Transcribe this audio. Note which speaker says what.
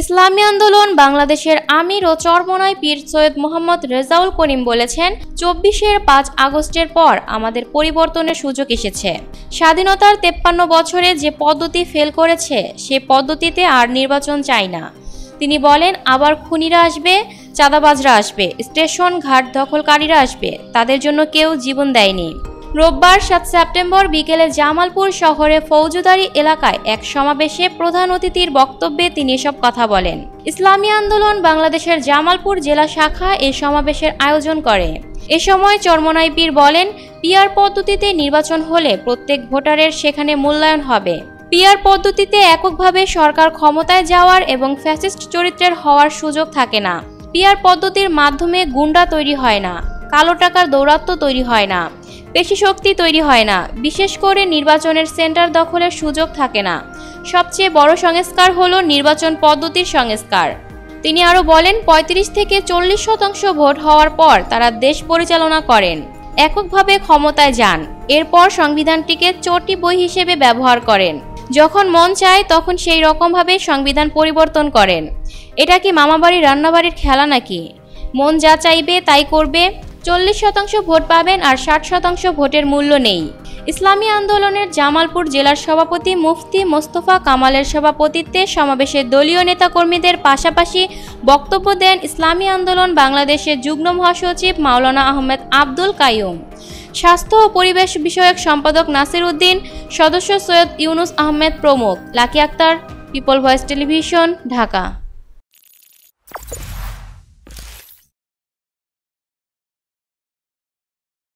Speaker 1: ইসলামী আন্দোলন বাংলাদেশের আমির ও চরমোনাই পীর সৈয়দ মোহাম্মদ রেজাউল করিম বলেছেন, ২৪-এর ৫ আগস্টের পর আমাদের পরিবর্তনের সুযোগ এসেছে। স্বাধীনতার ৫৩ বছরে যে পদ্ধতি ফেল করেছে সে পদ্ধতিতে আর নির্বাচন চাই না। তিনি বলেন, আবার খুনিরা আসবে, চাঁদাবাজরা আসবে, স্টেশন ঘাট দখলকারীরা আসবে, তাদের জন্য কেউ জীবন দেয়নি। রোববার ৭ সেপ্টেম্বর বিকেলে জামালপুর শহরে ফৌজদারি এলাকায় এক সমাবেশে প্রধান অতিথির বক্তব্যে তিনি এসব কথা বলেন। ইসলামী আন্দোলন বাংলাদেশের জামালপুর জেলা শাখা এই সমাবেশের আয়োজন করে। এ সময় চরমোনাই পীর বলেন, পিআর পদ্ধতিতে নির্বাচন হলে প্রত্যেক ভোটারের সেখানে মূল্যায়ন হবে। পিআর পদ্ধতিতে এককভাবে সরকার ক্ষমতায় যাওয়ার এবং ফ্যাসিস্ট চরিত্রের হওয়ার সুযোগ থাকে না। পিআর পদ্ধতির মাধ্যমে গুন্ডা তৈরি হয় না, কালো টাকার দৌরাত্ম্য তৈরি হয় না, পেশি শক্তি তৈরি হয় না, বিশেষ করে নির্বাচনের সেন্টার দখলের সুযোগ থাকে না। সবচেয়ে বড় সংস্কার হলো নির্বাচন পদ্ধতির সংস্কার। তিনি আরও বলেন, ৩৫ থেকে ৪০% ভোট হওয়ার পর তারা দেশ পরিচালনা করেন, এককভাবে ক্ষমতায় যান, এরপর সংবিধানটিকে চটি বই হিসেবে ব্যবহার করেন। যখন মন চায় তখন সেই রকমভাবে সংবিধান পরিবর্তন করেন। এটা কি মামাবাড়ি রান্নাবাড়ির খেলা নাকি? মন যা চাইবে তাই করবে। ৪০% ভোট পাবেন আর ৬০% ভোটের মূল্য নেই। ইসলামী আন্দোলনের জামালপুর জেলার সভাপতি মুফতি মোস্তফা কামালের সভাপতিত্বে সমাবেশে দলীয় নেতাকর্মীদের পাশাপাশি বক্তব্য দেন ইসলামী আন্দোলন বাংলাদেশের যুগ্ম মহাসচিব মাওলানা আহমেদ আব্দুল কাইয়ুম, স্বাস্থ্য ও পরিবেশ বিষয়ক সম্পাদক নাসির উদ্দিন, সদস্য সৈয়দ ইউনুস আহমেদ প্রমুখ। Lucky Akter, people voice television, Dhaka.